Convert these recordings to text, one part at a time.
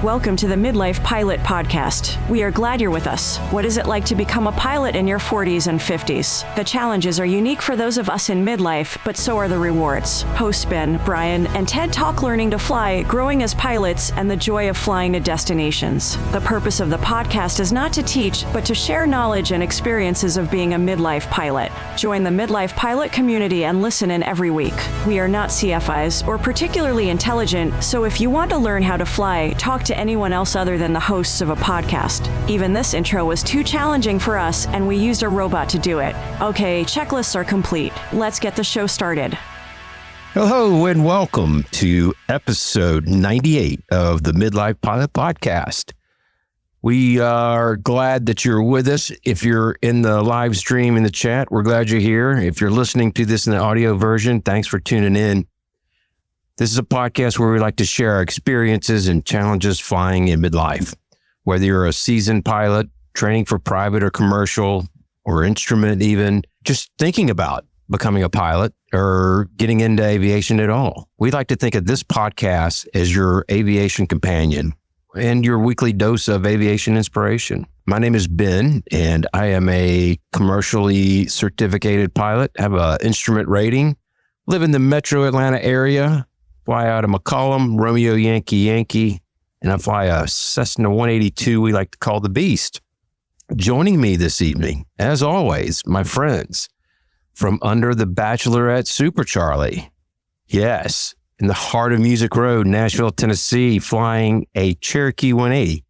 Welcome to the Midlife Pilot Podcast. We are glad you're with us. What is it like to become a pilot in your 40s and 50s? The challenges are unique for those of us in midlife, but so are the rewards. Hosts Ben, Brian, and Ted talk learning to fly, growing as pilots, and the joy of flying to destinations. The purpose of the podcast is not to teach, but to share knowledge and experiences of being a midlife pilot. Join the Midlife Pilot community and listen in every week. We are not CFIs or particularly intelligent, so if you want to learn how to fly, talk to anyone else other than the hosts of a podcast. Even this intro was too challenging for us, and we used a robot to do it. Okay, checklists are complete. Let's get the show started. Hello and welcome to episode 98 of the Midlife Pilot Podcast. We are glad that you're with us. If you're in the live stream in the chat, we're glad you're here. If you're listening to this in the audio version, thanks for tuning in. This is a podcast where we like to share our experiences and challenges flying in midlife. Whether you're a seasoned pilot, training for private or commercial, or instrument even, just thinking about becoming a pilot or getting into aviation at all. We like to think of this podcast as your aviation companion and your weekly dose of aviation inspiration. My name is Ben, and I am a commercially certificated pilot, have an instrument rating, live in the metro Atlanta area, fly out of McCollum, Romeo Yankee, and I fly a Cessna 182 we like to call the Beast. Joining me this evening, as always, my friends from under the Bachelorette Super Charlie. Yes, in the heart of Music Road, Nashville, Tennessee, flying a Cherokee 180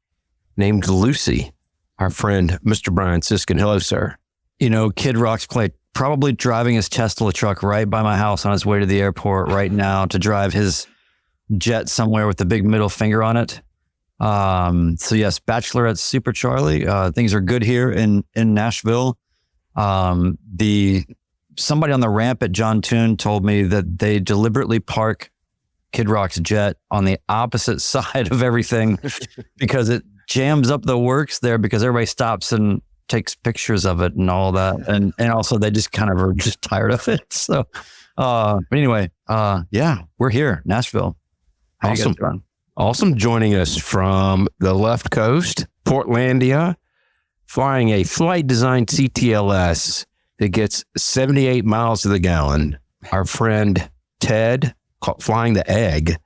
named Lucy, our friend, Mr. Brian Siskin. Hello, sir. You know, Kid Rock's probably driving his Tesla truck right by my house on his way to the airport right now to drive his jet somewhere with the big middle finger on it. So yes, Bachelorette Super Charlie. Things are good here in Nashville. Somebody on the ramp at John Toon told me that they deliberately park Kid Rock's jet on the opposite side of everything because it jams up the works there because everybody stops and takes pictures of it and all that. And also they just kind of are just tired of it. So, but anyway, yeah, we're here, Nashville. How awesome. You guys doing? Awesome. Joining us from the left coast, Portlandia, flying a flight design CTLS that gets 78 miles to the gallon. Our friend, Ted, flying the Egg.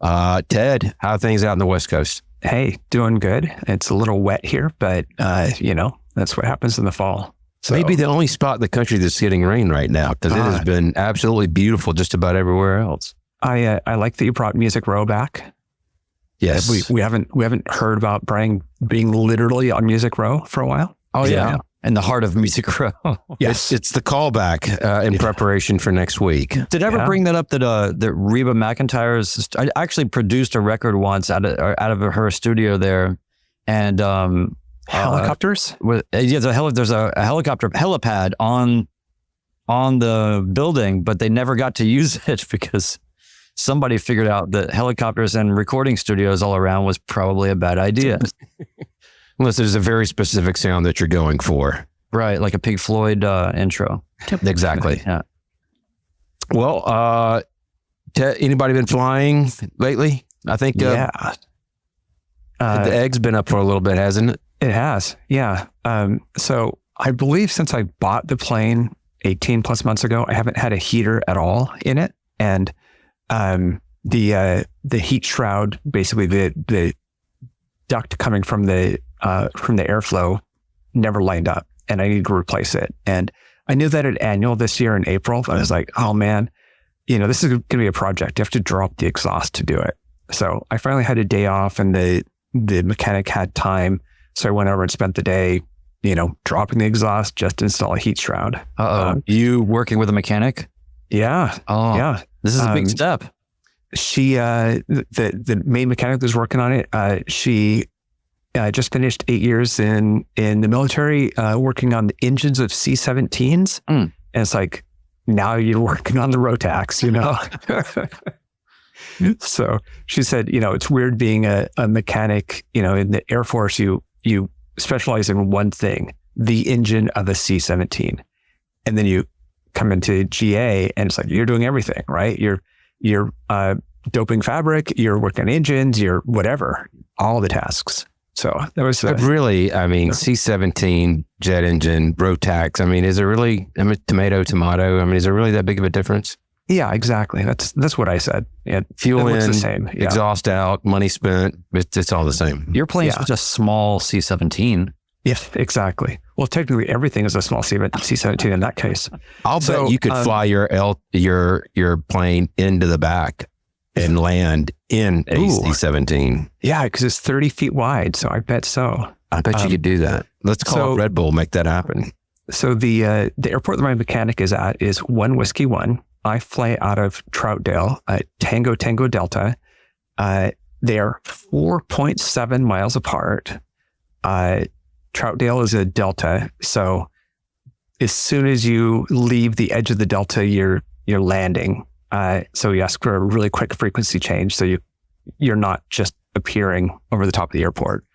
Ted, how are things out on the West Coast? Hey, doing good. It's a little wet here, but that's what happens in the fall. So maybe the only spot in the country that's getting rain right now, because it has been absolutely beautiful just about everywhere else. I like that you brought Music Row back. Yes, we haven't heard about Brian being literally on Music Row for a while. Oh yeah. In the heart of Music Row. Yes, it's the callback in preparation for next week. Did I ever bring that up that Reba McEntire's? I actually produced a record once out of her studio there, and helicopters. There's a helicopter helipad on the building, but they never got to use it because somebody figured out that helicopters and recording studios all around was probably a bad idea. Unless there's a very specific sound that you're going for. Right, like a Pink Floyd intro. Exactly. Yeah. Well, anybody been flying lately? I think the Egg's been up for a little bit, hasn't it? It has, yeah. So I believe since I bought the plane 18 plus months ago, I haven't had a heater at all in it. And the heat shroud, basically the duct coming from the airflow never lined up, and I need to replace it. And I knew that at annual this year in April, I was like, oh man, this is going to be a project. You have to drop the exhaust to do it. So I finally had a day off, and the mechanic had time. So I went over and spent the day, dropping the exhaust just to install a heat shroud. You working with a mechanic? Yeah. Oh, yeah. This is a big step. She, the main mechanic that's working on it, she just finished 8 years in the military, working on the engines of C-17s. And it's like, now you're working on the Rotax, So she said, it's weird being a mechanic, in the Air Force, you specialize in one thing, the engine of a C-17. And then you come into GA and it's like, you're doing everything, right? You're doping fabric, you're working on engines, you're whatever, all the tasks. So that was But really, I mean, C-17 jet engine, Rotax. I mean, is it really tomato? I mean, is it really that big of a difference? yeah, exactly. That's what I said. Yeah, Fuel it looks in, the same. Yeah. exhaust out, money spent. It's all the same. Your plane's Yeah. such a small C-17. Yeah, exactly. Well, technically, everything is a small C-17 in that case. I'll bet you could fly your plane into the back and land in a C-17. Yeah, because it's 30 feet wide. So I bet so. I bet you could do that. Let's call Red Bull, make that happen. So the airport that my mechanic is at is 1 Whiskey 1. I fly out of Troutdale, Tango Delta. They are 4.7 miles apart. Troutdale is a delta, so as soon as you leave the edge of the delta, you're landing. So you ask for a really quick frequency change, so you're not just appearing over the top of the airport.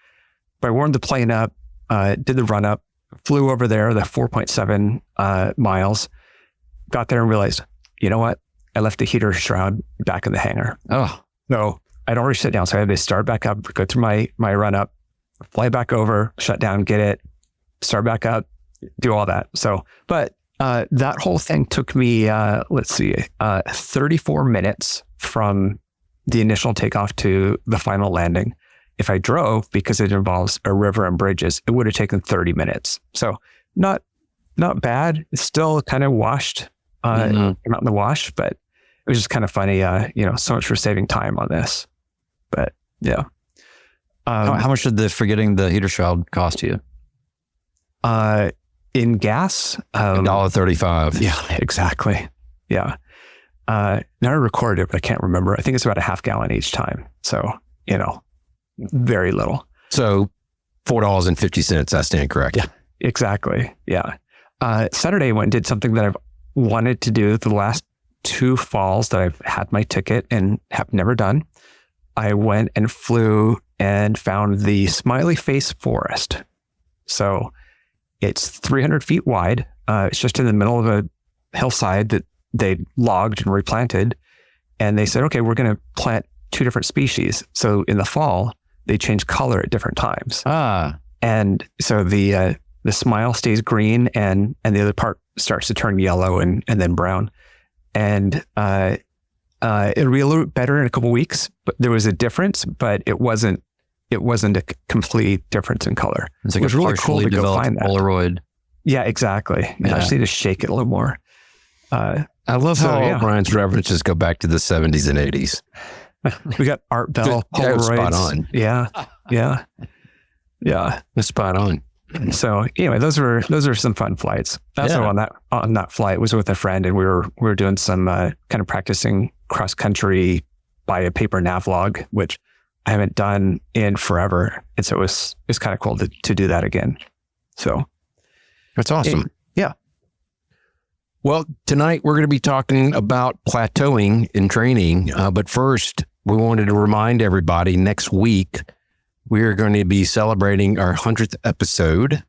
But I warmed the plane up, did the run up, flew over there, the 4.7 miles, got there and realized, you know what? I left the heater shroud back in the hangar. Oh, No, I'd already shut down, so I had to start back up, go through my run up, fly back over, shut down, get it, start back up, do all that. So, but that whole thing took me, 34 minutes from the initial takeoff to the final landing. If I drove, because it involves a river and bridges, it would have taken 30 minutes. So not bad. It's still kind of washed, came out in the wash, but it was just kind of funny, so much for saving time on this. But yeah. how much did the forgetting the heater shroud cost you? In gas, $1.35. Yeah, exactly. Yeah. Now I recorded it, but I can't remember. I think it's about a half gallon each time. So, very little. So $4.50. I stand correct. Yeah, exactly. Yeah. Saturday I went and did something that I've wanted to do the last 2 falls that I've had my ticket and have never done. I went and flew and found the Smiley Face Forest. So it's 300 feet wide. It's just in the middle of a hillside that they logged and replanted. And they said, okay, we're going to plant 2 different species. So in the fall, they change color at different times. And so the smile stays green and the other part starts to turn yellow and then brown. And it'll be a little bit better in a couple of weeks, but there was a difference, but it wasn't a complete difference in color. It's like it was really cool to go find that. Polaroid. Yeah, exactly. Yeah. I just need to shake it a little more. I love how all Brian's references go back to the 70s and 80s. We got Art Bell Polaroids. Spot on. Yeah. That's spot on. So anyway, those are some fun flights. Also on that flight was with a friend, and we were doing some kind of practicing cross country by a paper navlog, which I haven't done in forever, and so it's kind of cool to do that again. So that's awesome. Yeah. Well, tonight we're going to be talking about plateauing in training, but first we wanted to remind everybody next week we are going to be celebrating our 100th episode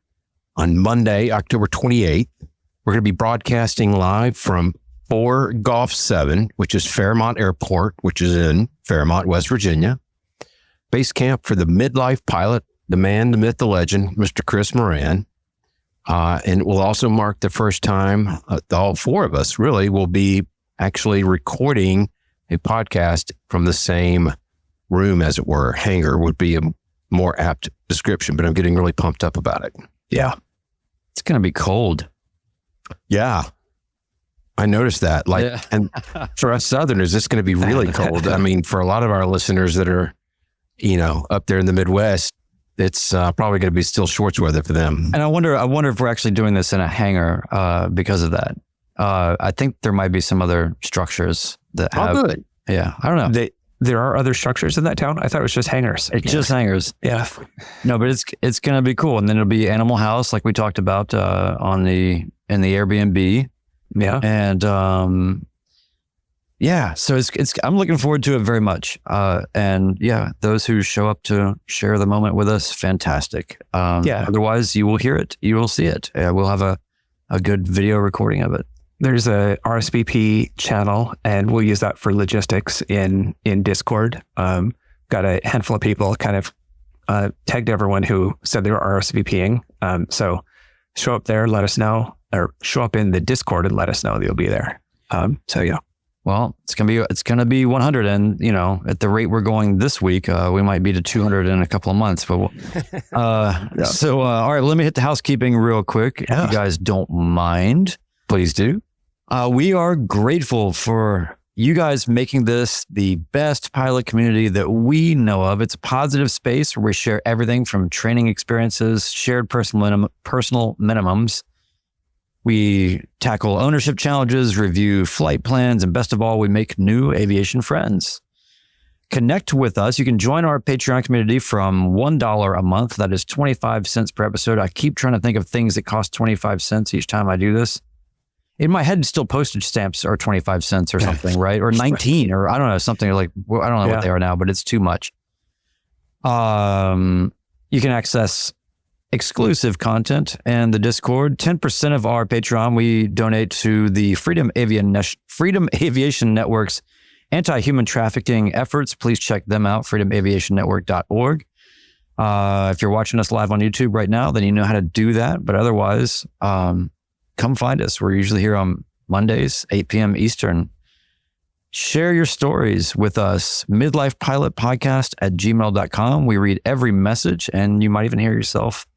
on Monday, October 28th. We're going to be broadcasting live from 4 Golf 7, which is Fairmont Airport, which is in Fairmont, West Virginia. Base camp for the Midlife Pilot, the man, the myth, the legend, Mr. Chris Moran. And it will also mark the first time all 4 of us really will be actually recording a podcast from the same room, as it were. Hangar would be a more apt description, but I'm getting really pumped up about it. Yeah. It's going to be cold. Yeah. I noticed that. And for us Southerners, it's going to be really cold. I mean, for a lot of our listeners that are, up there in the Midwest, it's probably going to be still shorts weather for them. And I wonder if we're actually doing this in a hangar because of that. I think there might be some other structures that have. Oh, good. Yeah, I don't know. There are other structures in that town? I thought it was just hangars. It's just hangars. Yeah. No, but it's going to be cool. And then it'll be Animal House, like we talked about in the Airbnb. Yeah. And so it's I'm looking forward to it very much. And those who show up to share the moment with us, fantastic. Otherwise, you will hear it. You will see it. We'll have a good video recording of it. there's a RSVP channel, and we'll use that for logistics in Discord. Got a handful of people kind of tagged everyone who said they were RSVPing. So show up there, let us know, or show up in the Discord and let us know that you'll be there. So yeah. Well, it's gonna be 100, and at the rate we're going this week, we might be to 200 in a couple of months. But So all right, let me hit the housekeeping real quick. Yeah. If you guys don't mind, please do. We are grateful for you guys making this the best pilot community that we know of. It's a positive space where we share everything from training experiences, shared personal minimums. We tackle ownership challenges, review flight plans, and best of all, we make new aviation friends. Connect with us. You can join our Patreon community from $1 a month. That is 25 cents per episode. I keep trying to think of things that cost 25 cents each time I do this. In my head, still postage stamps are 25 cents or something, right? Or 19, or I don't know, something like, I don't know what they are now, but it's too much. You can access exclusive content and the Discord. 10% of our Patreon we donate to the Freedom Aviation Network's anti-human trafficking efforts. Please check them out, freedomaviationnetwork.org. If you're watching us live on YouTube right now, then you know how to do that. But otherwise, come find us. We're usually here on Mondays, 8 p.m. Eastern. Share your stories with us. Midlife Pilot Podcast at gmail.com. We read every message, and you might even hear yourself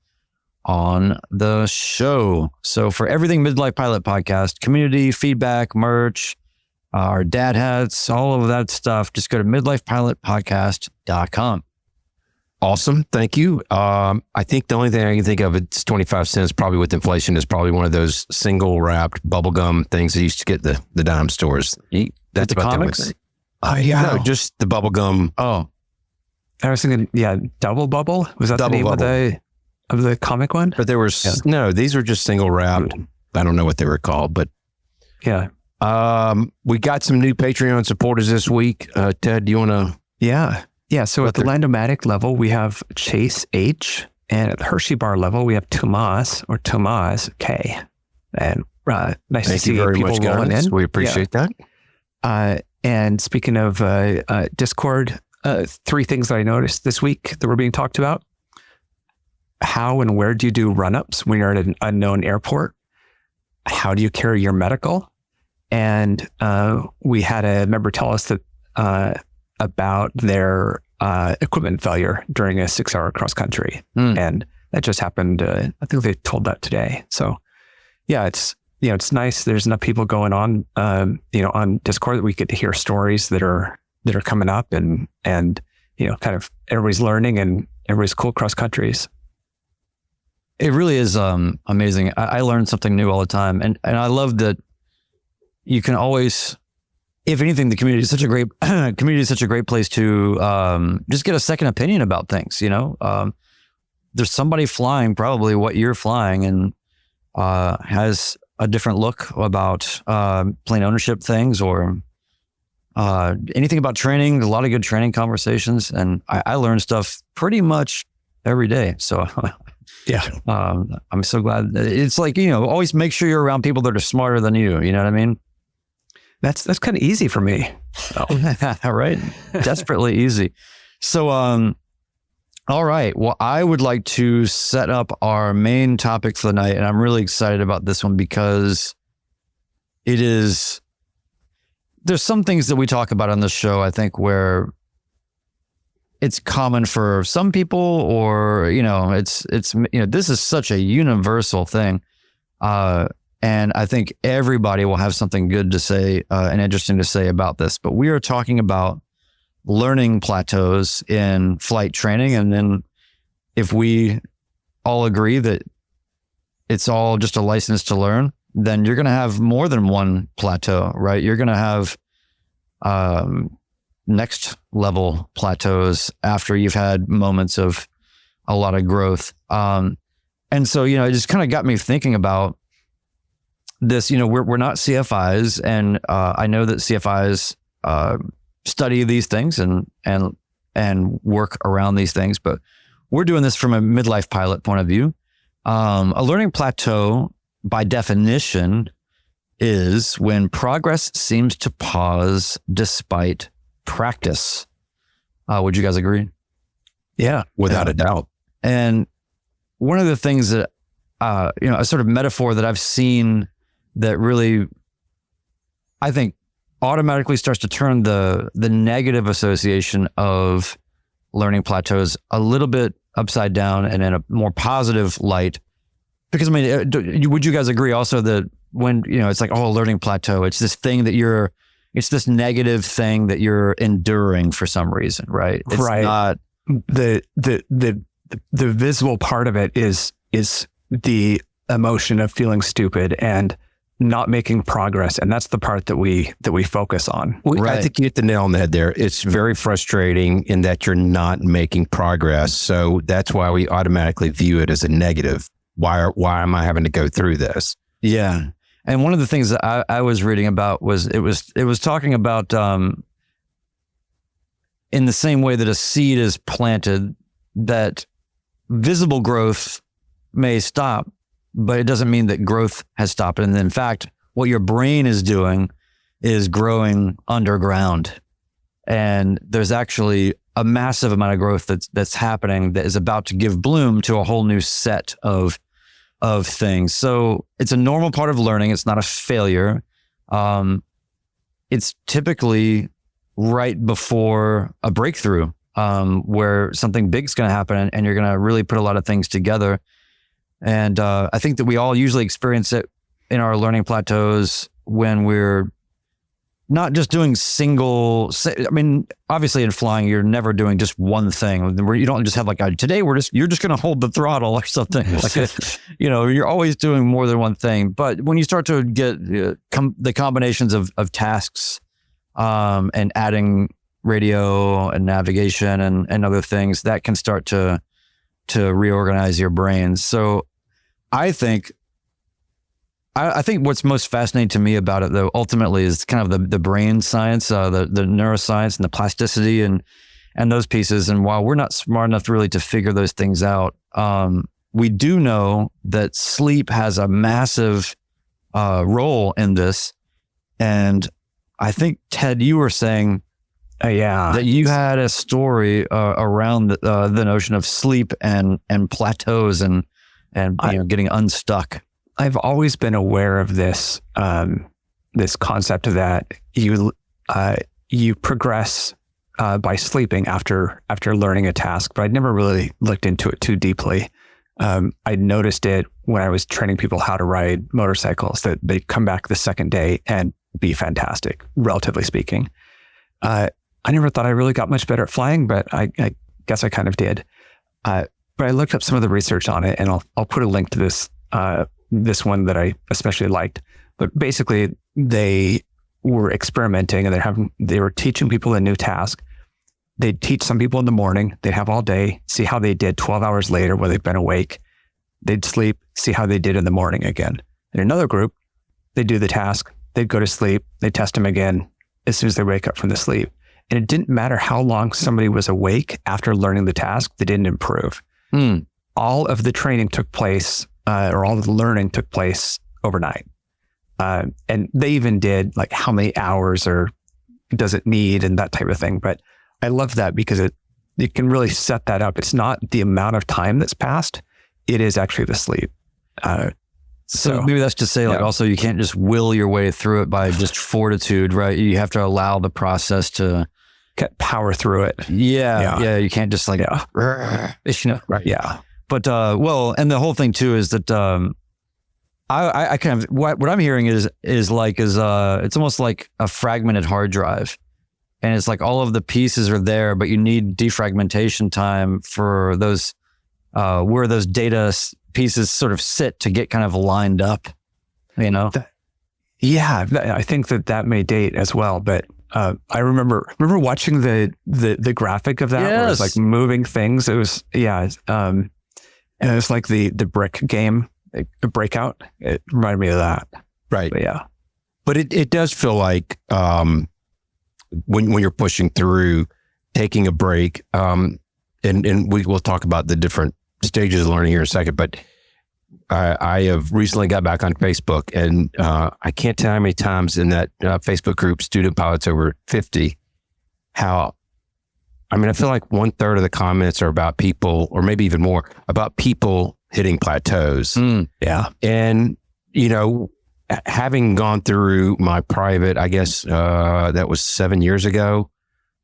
on the show. So for everything Midlife Pilot Podcast, community, feedback, merch, our dad hats, all of that stuff, just go to midlifepilotpodcast.com. Awesome. Thank you. I think the only thing I can think of, it's 25 cents, probably with inflation, is probably one of those single wrapped bubblegum things that used to get the dime stores. That's the comics? Oh, yeah. No, just the bubblegum. Oh, I was thinking, Double Bubble. Was that Double the name Bubble. of the comic one? But there were, no, these were just single wrapped. I don't know what they were called, but Yeah. we got some new Patreon supporters this week. Ted, do you want to? Yeah. So at the Landomatic level, we have Chase H, and at the Hershey Bar level, we have Tomas K. And nice to see people rolling in. We appreciate that. And speaking of Discord, 3 things that I noticed this week that were being talked about. How and where do you do run-ups when you're at an unknown airport? How do you carry your medical? And we had a member tell us that about their equipment failure during a 6-hour cross country. And that just happened. I think they told that today. So yeah, it's nice. There's enough people going on, on Discord that we get to hear stories that are coming up and kind of everybody's learning and everybody's cool cross countries. it really is amazing. I learn something new all the time. And I love that you can always, if anything, the community is such a great place to just get a second opinion about things. There's somebody flying probably what you're flying and has a different look about plane ownership things or anything about training. A lot of good training conversations, and I learn stuff pretty much every day. So yeah, I'm so glad. It's like, always make sure you're around people that are smarter than you. You know what I mean? That's kind of easy for me. Right. Desperately easy. So, all right. Well, I would like to set up our main topic for the night, and I'm really excited about this one because there's some things that we talk about on this show, I think, where it's common for some people, or, this is such a universal thing. And I think everybody will have something good to say and interesting to say about this. But we are talking about learning plateaus in flight training. And then if we all agree that it's all just a license to learn, then you're going to have more than one plateau, right? You're going to have next level plateaus after you've had moments of a lot of growth. And so, it just kind of got me thinking about this. We're not CFIs, and I know that CFIs study these things and work around these things, but we're doing this from a midlife pilot point of view. A learning plateau, by definition, is when progress seems to pause despite practice. Would you guys agree? Yeah. Without a doubt. And one of the things that, a sort of metaphor that I've seen that really, I think, automatically starts to turn the negative association of learning plateaus a little bit upside down and in a more positive light. Because, I mean, would you guys agree also that when, it's like, oh, learning plateau, it's this thing that it's this negative thing that you're enduring for some reason, right? It's right. Not the visible part of it is the emotion of feeling stupid and not making progress, and that's the part that we focus on. I think you hit the nail on the head there. It's very frustrating in that you're not making progress, so that's why we automatically view it as a negative. Why am I having to go through this? Yeah, and one of the things that I was reading about was it was talking about in the same way that a seed is planted, that visible growth may stop, but it doesn't mean that growth has stopped. And in fact, what your brain is doing is growing underground. And there's actually a massive amount of growth that's happening that is about to give bloom to a whole new set of things. So it's a normal part of learning. It's not a failure. It's typically right before a breakthrough, where something big's going to happen and you're going to really put a lot of things together. And I think that we all usually experience it in our learning plateaus when we're not just doing obviously in flying, you're never doing just one thing. You don't just have like, today you're just going to hold the throttle or something. You're always doing more than one thing. But when you start to get the combinations of tasks and adding radio and navigation and other things, that can start to reorganize your brain. So I think what's most fascinating to me about it, though, ultimately is kind of the brain science, the neuroscience and the plasticity and those pieces. And while we're not smart enough really to figure those things out, we do know that sleep has a massive role in this. And I think, Ted, you were saying that you had a story around the notion of sleep and plateaus and getting unstuck. I've always been aware of this this concept that you progress by sleeping after learning a task, but I'd never really looked into it too deeply. I noticed it when I was training people how to ride motorcycles, that they come back the second day and be fantastic, relatively speaking. I never thought I really got much better at flying, but I guess I kind of did. But I looked up some of the research on it, and I'll put a link to this one that I especially liked. But basically, they were experimenting, and they were teaching people a new task. They'd teach some people in the morning. They'd have all day, see how they did 12 hours later where they've been awake. They'd sleep, see how they did in the morning again. In another group, they'd do the task. They'd go to sleep. They'd test them again as soon as they wake up from the sleep. And it didn't matter how long somebody was awake after learning the task, they didn't improve. All of the training took place, or all of the learning took place overnight. And they even did like how many hours or does it need and that type of thing. But I love that because it can really set that up. It's not the amount of time that's passed. It is actually the sleep. So maybe that's to say, like, also you can't just will your way through it by just fortitude, right? You have to allow the process to power through it. Yeah. You can't just like, right. Yeah. But, and the whole thing too is that, I kind of, what I'm hearing is it's almost like a fragmented hard drive. And it's like all of the pieces are there, but you need defragmentation time for those, where those data pieces sort of sit to get kind of lined up, you know? I think that may date as well. But I remember watching the graphic of that, where it was like moving things. It was, and it was like the brick game, the Breakout. It reminded me of that. Right. But it does feel like when you're pushing through, taking a break, and we will talk about the different stages of learning here in a second, but I have recently got back on Facebook, and I can't tell how many times in that Facebook group, Student Pilots Over 50, I feel like 1/3 of the comments are about people, or maybe even more, about people hitting plateaus. Yeah. And, having gone through my private, I guess that was 7 years ago,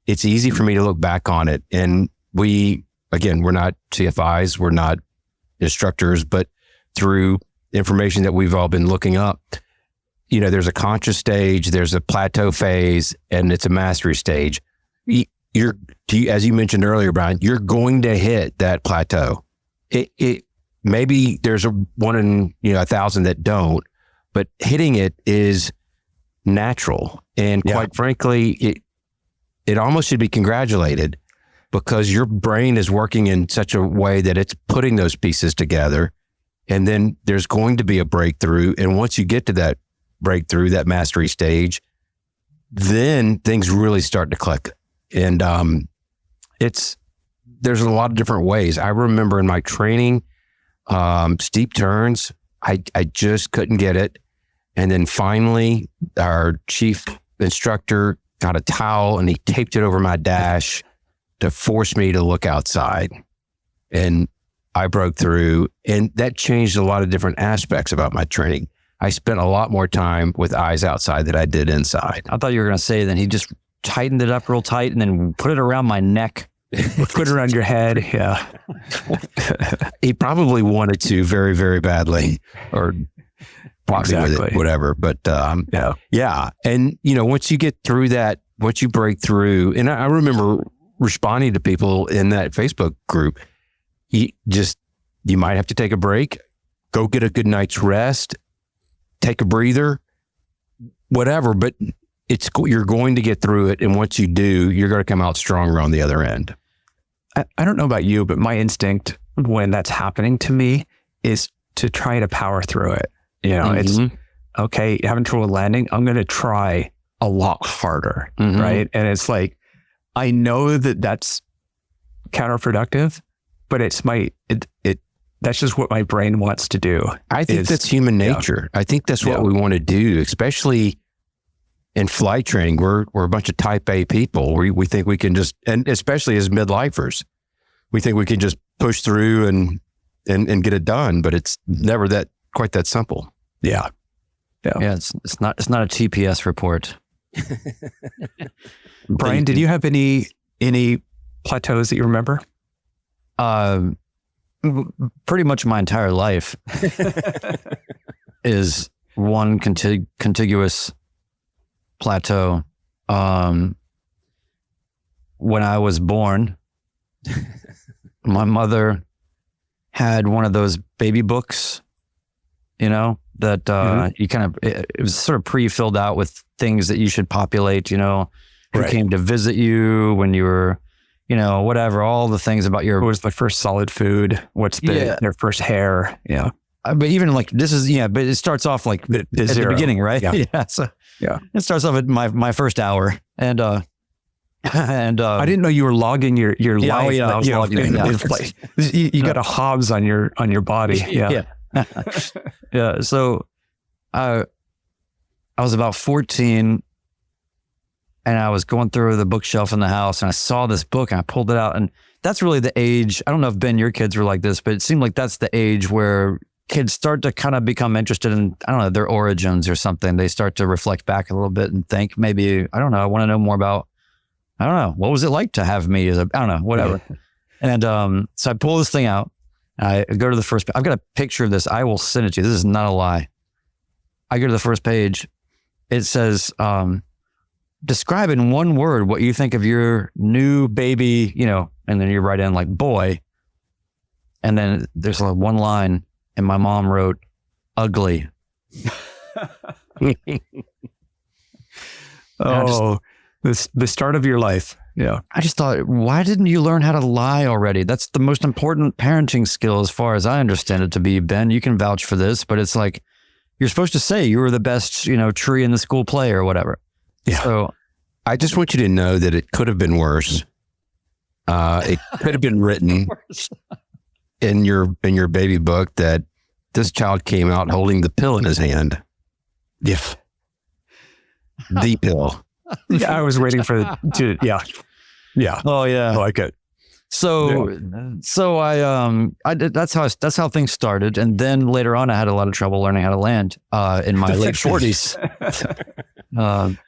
it's easy for me to look back on it. And we're not CFIs, we're not instructors, but through information that we've all been looking up, there's a conscious stage, there's a plateau phase, and it's a mastery stage. As you mentioned earlier, Brian, you're going to hit that plateau. It maybe there's one in 1,000 that don't, but hitting it is natural. And quite frankly, it almost should be congratulated, because your brain is working in such a way that it's putting those pieces together. And then there's going to be a breakthrough. And once you get to that breakthrough, that mastery stage, then things really start to click. And there's a lot of different ways. I remember in my training, steep turns, I just couldn't get it. And then finally, our chief instructor got a towel and he taped it over my dash to force me to look outside. And I broke through, and that changed a lot of different aspects about my training. I spent a lot more time with eyes outside than I did inside. I thought you were going to say that he just tightened it up real tight and then put it around my neck. Put it around your head. Yeah. He probably wanted to very, very badly, or with it, whatever. But yeah. And, once you get through that, once you break through, and I remember responding to people in that Facebook group, you might have to take a break, go get a good night's rest, take a breather, whatever, but you're going to get through it. And once you do, you're going to come out stronger on the other end. I don't know about you, but my instinct when that's happening to me is to try to power through it. It's okay, having trouble landing, I'm going to try a lot harder. Right. And it's like, I know that that's counterproductive, but that's just what my brain wants to do. I think that's human nature. I think that's what we want to do, especially in flight training. We're a bunch of type A people. We think we can just, and especially as midlifers, we think we can just push through and get it done, but it's never quite that simple. Yeah. It's not a TPS report. Brian, did you have any plateaus that you remember? Pretty much my entire life is one contiguous plateau. When I was born, my mother had one of those baby books, that you kind of, it was sort of pre-filled out with things that you should populate, who came to visit you when you were, whatever, all the things about what was the first solid food? What's their first hair? Yeah. But even like this is, but it starts off like at the beginning, right? Yeah. So it starts off at my first hour. And I didn't know you were logging your life. Oh yeah, I was logging. You got a Hobbs on your body. Yeah. Yeah. So I was about 14 and I was going through the bookshelf in the house and I saw this book and I pulled it out, and that's really the age. I don't know if Ben, your kids were like this, but it seemed like that's the age where kids start to kind of become interested in, I don't know, their origins or something. They start to reflect back a little bit and think maybe, I don't know, I want to know more about, I don't know, what was it like to have me as I don't know, whatever. And so I pull this thing out. I go to the first, I've got a picture of this. I will send it to you. This is not a lie. I go to the first page. It says, describe in one word what you think of your new baby, and then you write in like boy. And then there's one line, and my mom wrote, ugly. The start of your life. Yeah. I just thought, why didn't you learn how to lie already? That's the most important parenting skill as far as I understand it to be. Ben, you can vouch for this, but it's like, you're supposed to say you were the best, tree in the school play or whatever. Yeah. So I just want you to know that it could have been worse. It could have been written in your baby book that this child came out holding the pill in his hand. If The pill. yeah, I was waiting for yeah. Oh yeah. I like it. So I did, that's how things started. And then later on, I had a lot of trouble learning how to land in my late 40s.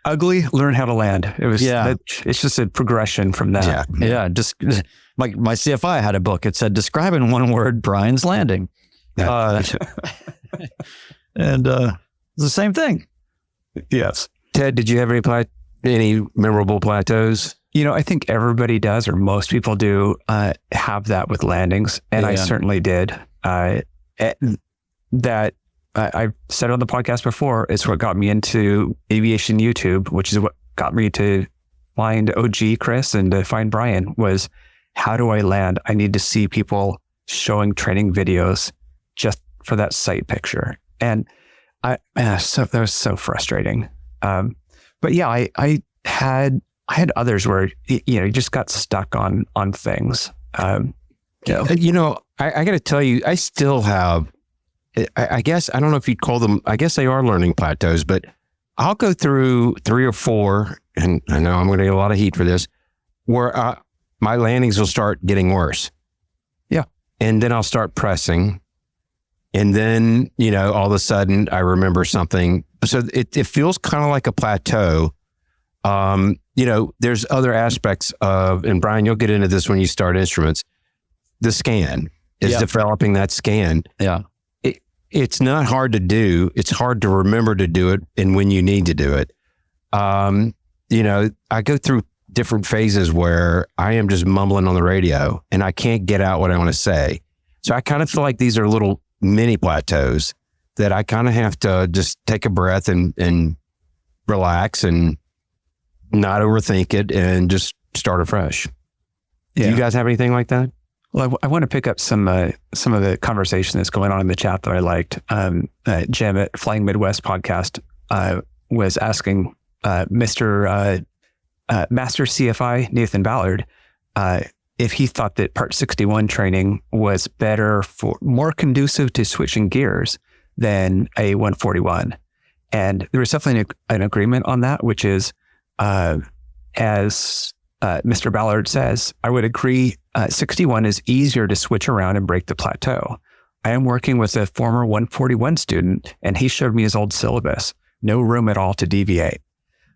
Ugly, learn how to land. It was, it's just a progression from that. Yeah. Just like my CFI had a book. It said, describe in one word, Brian's landing. And it's the same thing. Yes. Ted, did you have any memorable plateaus? You know, I think everybody does, or most people do, have that with landings. And I certainly did. I've said on the podcast before, it's what got me into aviation YouTube, which is what got me to find OG Chris and to find Brian, was how do I land? I need to see people showing training videos just for that sight picture. And that was so frustrating. But yeah, I had others where, you just got stuck on things. I got to tell you, I still have, I guess, I don't know if you'd call them, I guess they are learning plateaus, but I'll go through 3 or 4, and I know I'm going to get a lot of heat for this, where my landings will start getting worse. Yeah. And then I'll start pressing. And then, all of a sudden I remember something. So it feels kind of like a plateau. There's other aspects of, and Brian, you'll get into this when you start instruments. The scan is developing that scan. Yeah. It's not hard to do. It's hard to remember to do it and when you need to do it. I go through different phases where I am just mumbling on the radio and I can't get out what I want to say. So I kind of feel like these are little mini plateaus that I kind of have to just take a breath and relax and not overthink it and just start afresh. Yeah. Do you guys have anything like that? Well, I want to pick up some of the conversation that's going on in the chat that I liked. Jim at Flying Midwest Podcast was asking Master CFI Nathan Ballard if he thought that Part 61 training was more conducive to switching gears than a 141. And there was definitely an agreement on that, which is, as Mr. Ballard says, I would agree 61 is easier to switch around and break the plateau. I am working with a former 141 student, and he showed me his old syllabus. No room at all to deviate.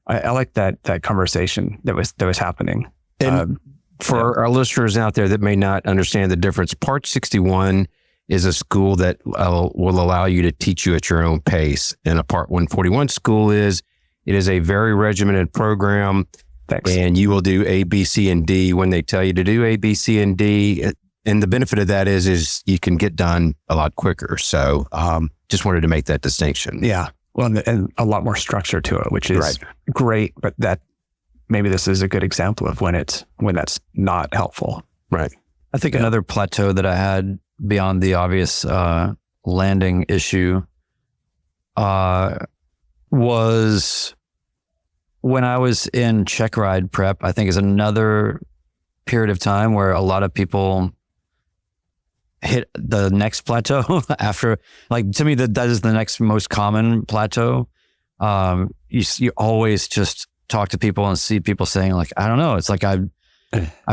I like that conversation that was happening. And for our listeners out there that may not understand the difference, Part 61 is a school that will allow you to teach you at your own pace. And a Part 141 school it is a very regimented program. Thanks. And you will do A, B, C, and D when they tell you to do A, B, C, and D. And the benefit of that is you can get done a lot quicker. So just wanted to make that distinction. Yeah. Well, and a lot more structure to it, which is great. But that maybe this is a good example of when that's not helpful. Right. I think another plateau that I had beyond the obvious landing issue was when I was in checkride prep. I think is another period of time where a lot of people hit the next plateau after, like, to me, that is the next most common plateau. You always just talk to people and see people saying, like, I don't know, it's like I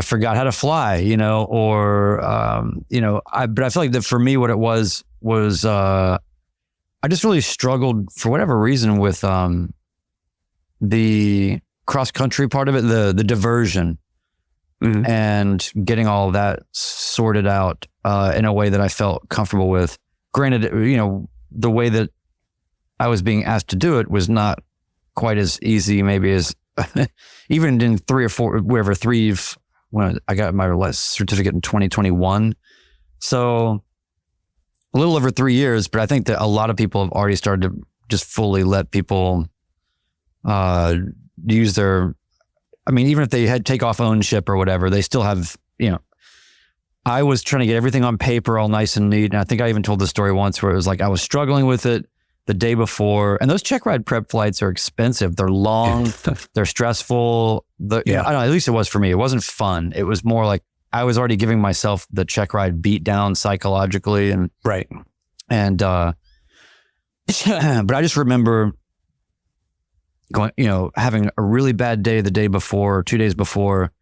forgot how to fly, or but I feel like that for me, what it was I just really struggled for whatever reason with the cross country part of it, the diversion, and getting all of that sorted out in a way that I felt comfortable with. Granted, the way that I was being asked to do it was not quite as easy, maybe as even in 3 or 4, when I got my certificate in 2021. So a little over 3 years, but I think that a lot of people have already started to just fully let people use their, even if they had take off ownership or whatever, they still have, I was trying to get everything on paper all nice and neat. And I think I even told the story once where it was like, I was struggling with it the day before. And those check ride prep flights are expensive. They're long, they're stressful. I don't know, at least it was for me. It wasn't fun. It was more like I was already giving myself the check ride beat down psychologically. And And, but I just remember going, having a really bad day the day before, 2 days before.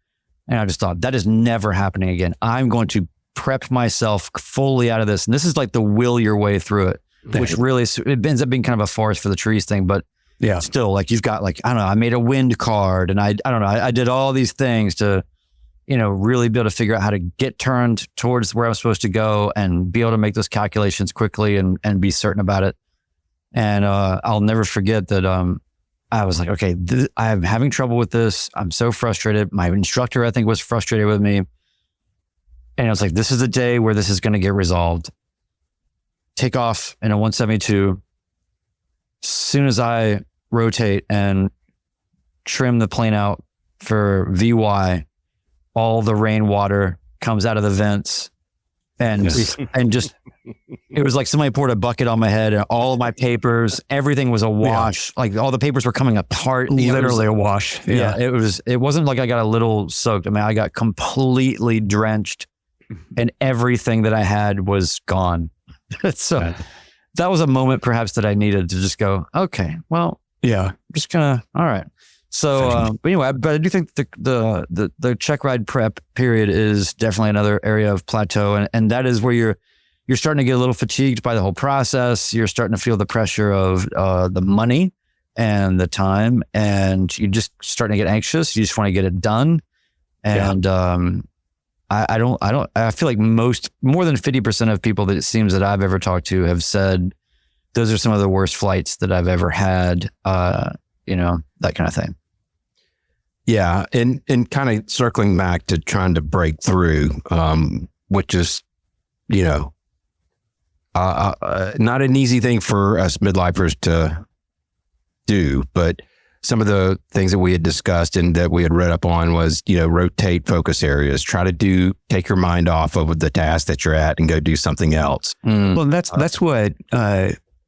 And I just thought, that is never happening again. I'm going to prep myself fully out of this. And this is like the will your way through it, which really, it ends up being kind of a forest for the trees thing. But yeah, still, like, you've got, like, I don't know, I made a wind card, and I don't know, I did all these things to, really be able to figure out how to get turned towards where I'm supposed to go and be able to make those calculations quickly and be certain about it. And I'll never forget that I was like, okay, I'm having trouble with this. I'm so frustrated. My instructor, I think, was frustrated with me. And I was like, this is the day where this is going to get resolved. Take off in a 172. As soon as I rotate and trim the plane out for VY, all the rainwater comes out of the vents, and just, it was like somebody poured a bucket on my head, and all of my papers, everything was awash. Yeah. Like, all the papers were coming apart. Literally a wash. Yeah. It wasn't like I got a little soaked. I mean, I got completely drenched, and everything that I had was gone. So that was a moment perhaps that I needed to just go, okay, well, yeah, I'm just gonna, all right. So, but anyway, but I do think the check ride prep period is definitely another area of plateau. And that is where you're starting to get a little fatigued by the whole process. You're starting to feel the pressure of the money and the time, and you're just starting to get anxious. You just want to get it done. And I feel like more than 50% of people that it seems that I've ever talked to have said those are some of the worst flights that I've ever had, that kind of thing. Yeah. And kind of circling back to trying to break through, which is, not an easy thing for us midlifers to do, but some of the things that we had discussed and that we had read up on was, rotate focus areas, try to take your mind off of the task that you're at and go do something else. Well, that's what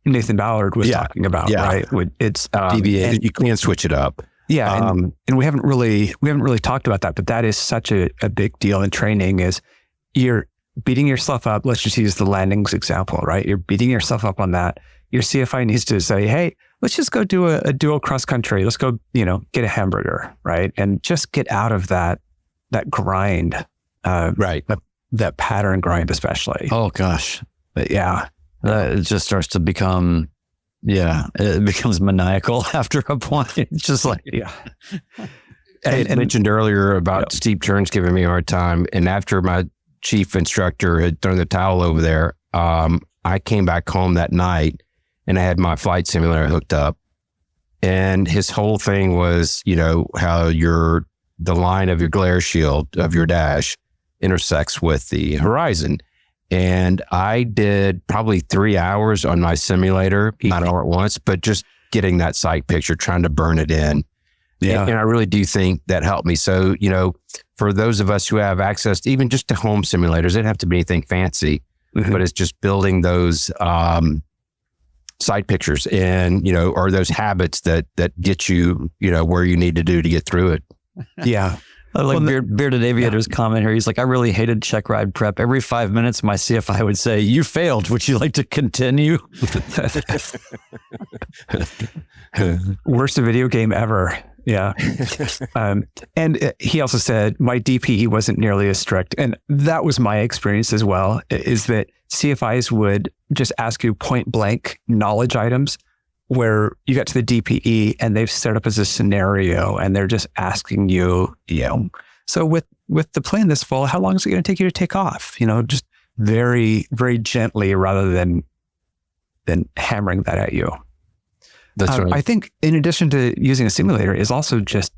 Nathan Ballard was talking about, right? It's deviate. You can switch it up. Yeah, and we haven't really talked about that, but that is such a big deal in training. Is you're beating yourself up. Let's just use the landings example, right? You're beating yourself up on that. Your CFI needs to say, hey, let's just go do a dual cross country. Let's go, get a hamburger, right? And just get out of that grind, right? That pattern grind, especially. Oh gosh, but yeah, it just starts to become, it becomes maniacal after a point. It's just like, I mentioned earlier about steep turns giving me a hard time, and after my chief instructor had thrown the towel over there, I came back home that night and I had my flight simulator hooked up, and his whole thing was, how the line of your glare shield of your dash intersects with the horizon. And I did probably 3 hours on my simulator, not all at once, but just getting that sight picture, trying to burn it in. Yeah. And I really do think that helped me. So, for those of us who have access to even just to home simulators, it doesn't have to be anything fancy, but it's just building those sight pictures and, or those habits that get you, where you need to do to get through it. Yeah. I like Bearded Aviator's comment here. He's like, I really hated check ride prep. Every 5 minutes, my CFI would say, you failed. Would you like to continue? Worst video game ever. Yeah. And he also said, my DPE wasn't nearly as strict. And that was my experience as well, is that CFIs would just ask you point blank knowledge items where you got to the DPE and they've set up as a scenario and they're just asking you, so with the plane this full, how long is it going to take you to take off? Just very, very gently rather than hammering that at you. That's right. I think in addition to using a simulator is also just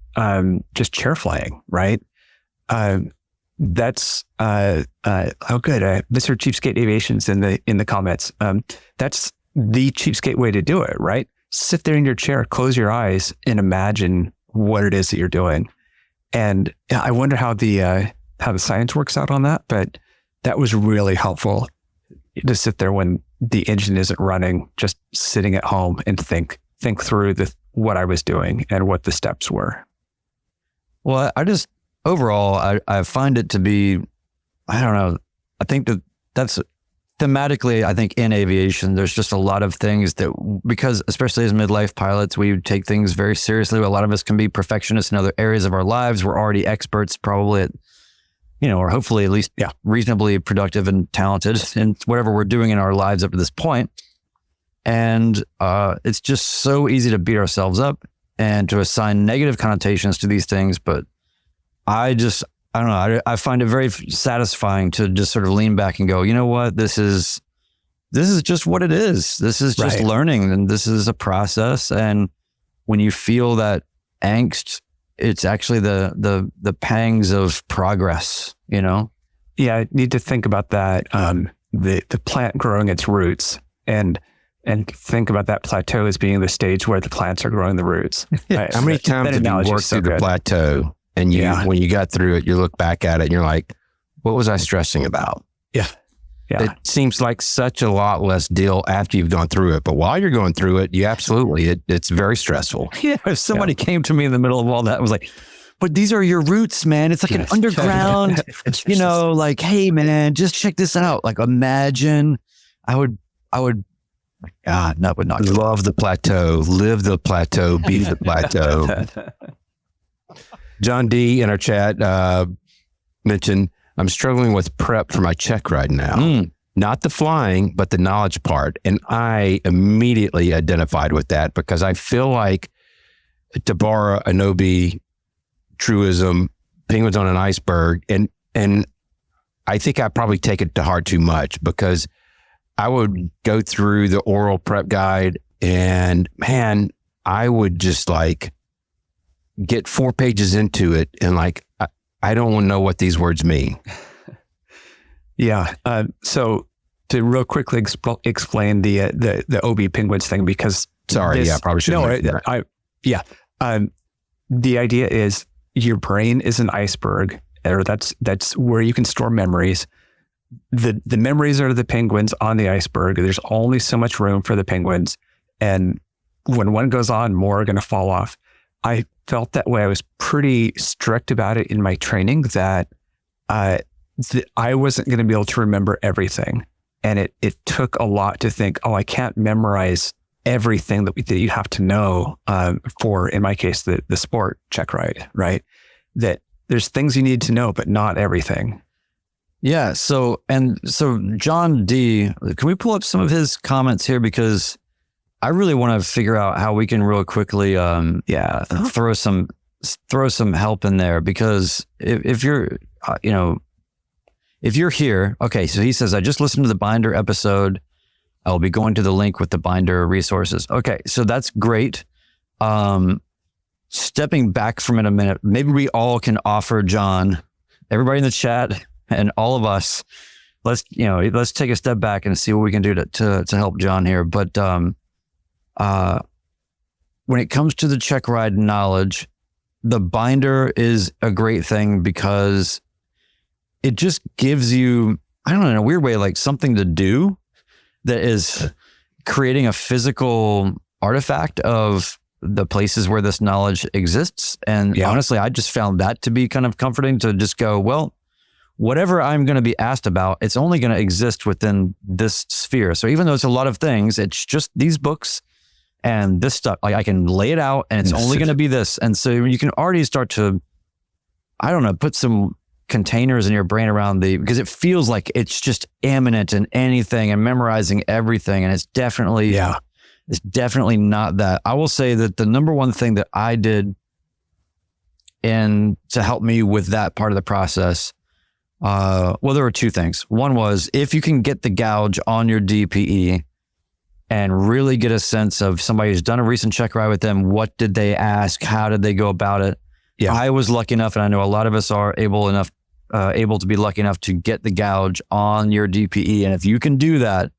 chair flying, right? That's good. Mr. Cheapskate Aviation's in the comments. That's the cheapskate way to do it, right? Sit there in your chair, close your eyes, and imagine what it is that you're doing. And I wonder how the science works out on that, but that was really helpful to sit there when the engine isn't running, just sitting at home and think through what I was doing and what the steps were. Well, overall, I find it to be, I don't know. I think that's thematically, I think in aviation, there's just a lot of things that, because especially as midlife pilots, we take things very seriously. A lot of us can be perfectionists in other areas of our lives. We're already experts probably at, or hopefully at least reasonably productive and talented in whatever we're doing in our lives up to this point. And it's just so easy to beat ourselves up and to assign negative connotations to these things. But I don't know. I find it very satisfying to just sort of lean back and go, you know what? This is just what it is. This is just learning, and this is a process. And when you feel that angst, it's actually the pangs of progress, Yeah, I need to think about that. The plant growing its roots and think about that plateau as being the stage where the plants are growing the roots. How many times have you worked through the plateau? And when you got through it, you look back at it and you're like, what was I stressing about? Yeah. It seems like such a lot less deal after you've gone through it. But while you're going through it, it's very stressful. Yeah. If somebody came to me in the middle of all that and was like, but these are your roots, man. It's like an underground, like, hey, man, just check this out. Like, imagine I would, God, that would not love the plateau, live the plateau, be the plateau. John D in our chat mentioned, I'm struggling with prep for my check ride now. Not the flying, but the knowledge part. And I immediately identified with that because I feel like, to borrow a Nobi truism, penguins on an iceberg. And I think I probably take it to heart too much because I would go through the oral prep guide and, man, I would just like get 4 pages into it and like, I don't want to know what these words mean. Yeah. So to real quickly explain the OB penguins thing, because I probably shouldn't. The idea is your brain is an iceberg, or that's where you can store memories. The memories are the penguins on the iceberg. There's only so much room for the penguins. And when one goes on, more are going to fall off. I felt that way. I was pretty strict about it in my training that I wasn't going to be able to remember everything. And it took a lot to think, I can't memorize everything that you have to know for, in my case, the sport check ride, right? That there's things you need to know, but not everything. Yeah. So John D, can we pull up some of his comments here? Because I really want to figure out how we can real quickly, throw some help in there, because if you're, if you're here, okay. So he says, I just listened to the binder episode. I'll be going to the link with the binder resources. Okay. So that's great. Stepping back from it a minute, maybe we all can offer John, everybody in the chat and all of us, let's take a step back and see what we can do to help John here. But, when it comes to the check ride knowledge, the binder is a great thing because it just gives you, I don't know, in a weird way, like something to do that is creating a physical artifact of the places where this knowledge exists. And honestly, I just found that to be kind of comforting to just go, well, whatever I'm going to be asked about, it's only going to exist within this sphere. So even though it's a lot of things, it's just these books and this stuff. Like I can lay it out and it's only going to be this. And so you can already start to, I don't know, put some containers in your brain around because it feels like it's just imminent in anything and memorizing everything. And it's definitely not that. I will say that the number one thing that I did to help me with that part of the process, there were two things. One was, if you can get the gouge on your DPE and really get a sense of somebody who's done a recent check ride with them, what did they ask? How did they go about it? Yeah. I was lucky enough, and I know a lot of us are able to be lucky enough to get the gouge on your DPE. And if you can do that,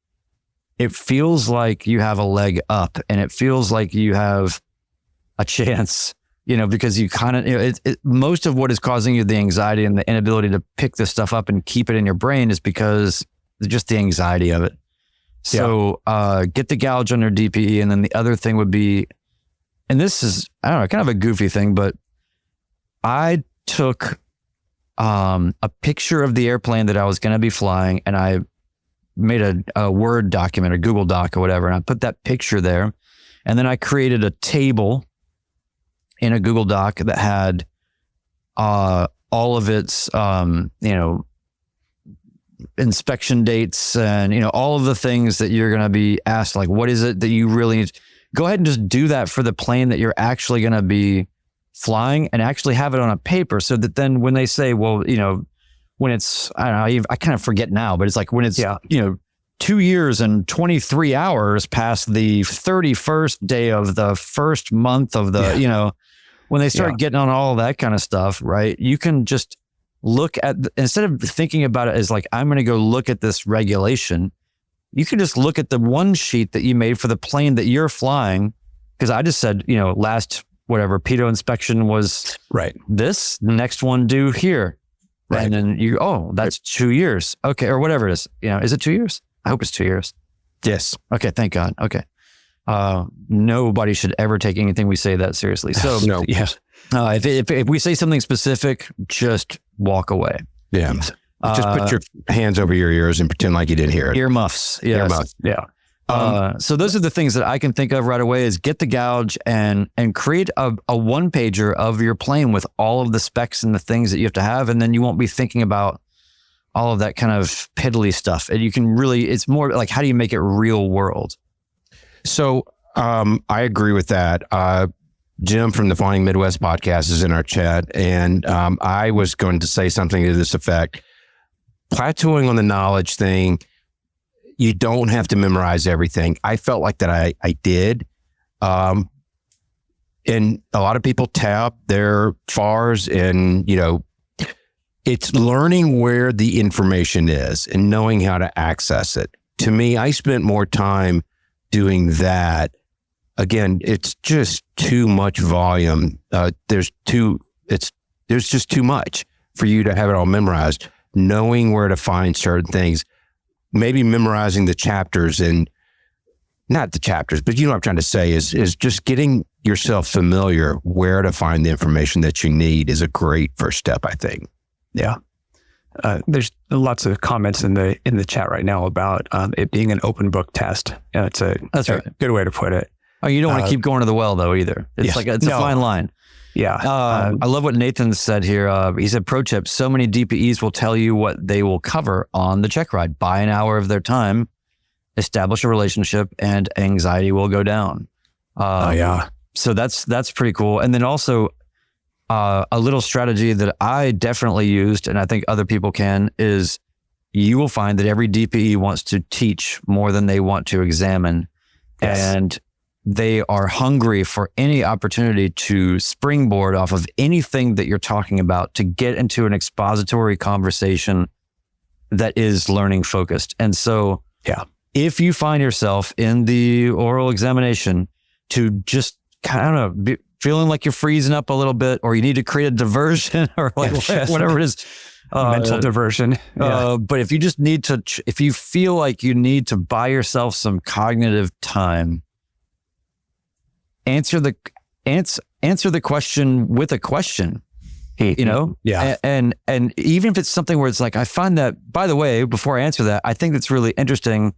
it feels like you have a leg up and it feels like you have a chance, because you kind of, most of what is causing you the anxiety and the inability to pick this stuff up and keep it in your brain is because just the anxiety of it. So get the gouge on your DPE. And then the other thing would be, and this is, I don't know, kind of a goofy thing, but I took a picture of the airplane that I was going to be flying, and I made a Word document, a Google Doc or whatever, and I put that picture there. And then I created a table in a Google Doc that had all of its, inspection dates and, all of the things that you're going to be asked, like, what is it that you really need? Go ahead and just do that for the plane that you're actually going to be flying, and actually have it on a paper, so that then when they say, well, when it's, I don't know, I kind of forget now, but it's like when it's, 2 years and 23 hours past the 31st day of the first month of the, when they start getting on all that kind of stuff, right? You can just look at, instead of thinking about it as like, I'm going to go look at this regulation, you can just look at the one sheet that you made for the plane that you're flying. Because I just said, last whatever PITO inspection was this, the next one due here. Right. And then that's 2 years. Okay. Or whatever it is. Is it 2 years? I hope it's 2 years. Yes. Okay. Thank God. Okay. Nobody should ever take anything we say that seriously. So no. Yeah. If we say something specific, just walk away. Yeah. Just put your hands over your ears and pretend like you didn't hear it. Earmuffs. Yes. Earmuffs. Yeah. So those are the things that I can think of right away, is get the gouge and create a one pager of your plane with all of the specs and the things that you have to have. And then you won't be thinking about all of that kind of piddly stuff. And you can really, it's more like, how do you make it real world? So I agree with that. Jim from the Flying Midwest podcast is in our chat. And I was going to say something to this effect. Plateauing on the knowledge thing, you don't have to memorize everything. I felt like that I did. And a lot of people tab their FARs, and, it's learning where the information is and knowing how to access it. To me, I spent more time doing that. Again, it's just too much volume. There's just too much for you to have it all memorized. Knowing where to find certain things, maybe memorizing the chapters, and not the chapters, but what I'm trying to say is just getting yourself familiar where to find the information that you need is a great first step, I think. Yeah. There's lots of comments in the chat right now about it being an open book test. That's right. Good way to put it. Oh, you don't want to keep going to the well though either. It's a fine line. Yeah. I love what Nathan said here. He said, pro tip, so many DPEs will tell you what they will cover on the check ride. Buy an hour of their time, establish a relationship, and anxiety will go down. So that's pretty cool. And then also a little strategy that I definitely used, and I think other people can, is you will find that every DPE wants to teach more than they want to examine. Yes. And they are hungry for any opportunity to springboard off of anything that you're talking about to get into an expository conversation that is learning focused. And so if you find yourself in the oral examination to just kind of be feeling like you're freezing up a little bit, or you need to create a diversion or whatever it is, mental diversion. But if you just need to, if you feel like you need to buy yourself some cognitive time, answer the question with a question, Yeah. And even if it's something where it's like, I find that, by the way, before I answer that, I think it's really interesting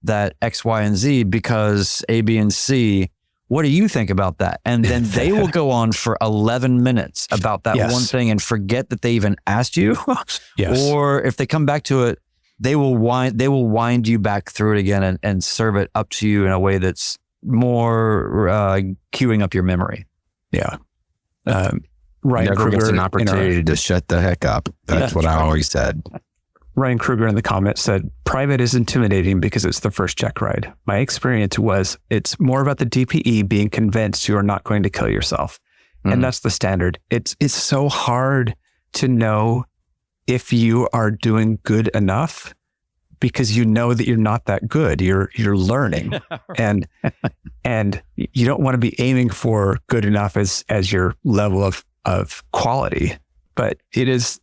that X, Y, and Z because A, B, and C, what do you think about that? And then they will go on for 11 minutes about that one thing and forget that they even asked you. Yes. Or if they come back to it, they will wind you back through it again and serve it up to you in a way that's more queuing up your memory. Yeah. Ryan Never Kruger gets an opportunity to shut the heck up. That's what I always said. Ryan Kruger in the comments said, private is intimidating because it's the first check ride. My experience was it's more about the DPE being convinced you are not going to kill yourself. Mm-hmm. And that's the standard. It's so hard to know if you are doing good enough because you know that you're not that good. You're learning. and you don't want to be aiming for good enough as your level of quality. But it is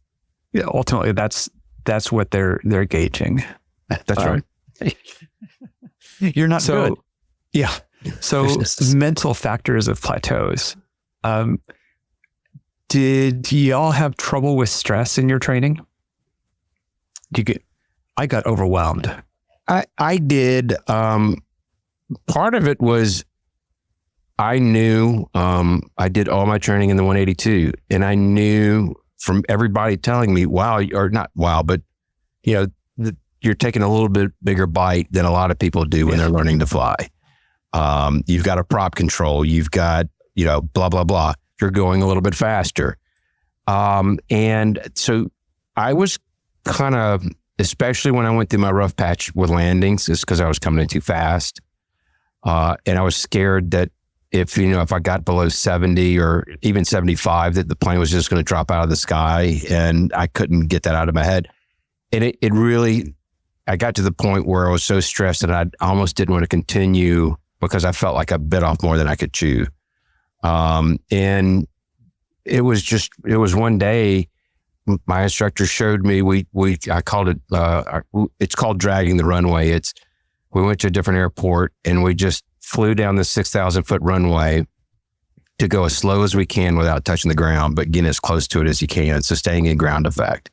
ultimately that's what they're gauging. That's right. You're not so good. Yeah. So mental factors of plateaus. Did y'all have trouble with stress in your training? I got overwhelmed. I did. Part of it was I knew I did all my training in the 182, and I knew from everybody telling me, wow, or not wow, but you're taking a little bit bigger bite than a lot of people do when they're learning to fly. You've got a prop control, you've got, blah, blah, blah. You're going a little bit faster. And so I was kind of, especially when I went through my rough patch with landings, is because I was coming in too fast. And I was scared that if I got below 70 or even 75, that the plane was just going to drop out of the sky, and I couldn't get that out of my head. And it really, I got to the point where I was so stressed that I almost didn't want to continue because I felt like I bit off more than I could chew. And it was one day, my instructor showed me, I called it, it's called dragging the runway. We went to a different airport and we just flew down the 6,000 foot runway to go as slow as we can without touching the ground, but getting as close to it as you can, sustaining ground effect.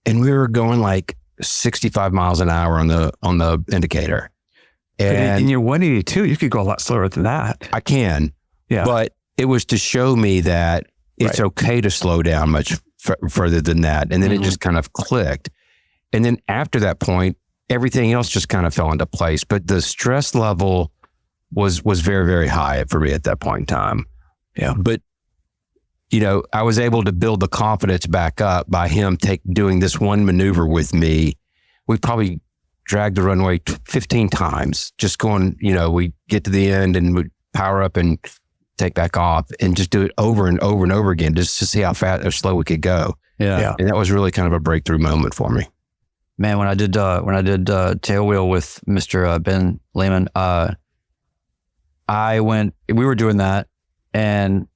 And we were going like 65 miles an hour on the indicator. And in your 182, you could go a lot slower than that. I can, but it was to show me that it's okay to slow down much further than that. And then it just kind of clicked. And then after that point, everything else just kind of fell into place. But the stress level was very, very high for me at that point in time. Yeah. But, I was able to build the confidence back up by him doing this one maneuver with me. We probably dragged the runway 15 times, just going, we get to the end and we power up and take back off and just do it over and over and over again, just to see how fast or slow we could go. Yeah. And that was really kind of a breakthrough moment for me. Man, when I did tail wheel with Mr. Ben Lehman, we were doing that, and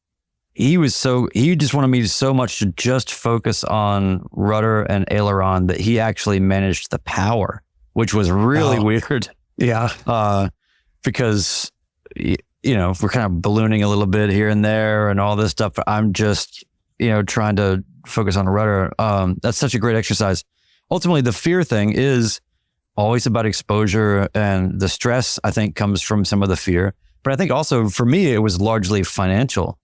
he just wanted me so much to just focus on rudder and aileron that he actually managed the power, which was really weird. Yeah. Because, we're kind of ballooning a little bit here and there and all this stuff. I'm just, trying to focus on the rudder. That's such a great exercise. Ultimately, the fear thing is always about exposure, and the stress, I think, comes from some of the fear. But I think also for me, it was largely financial,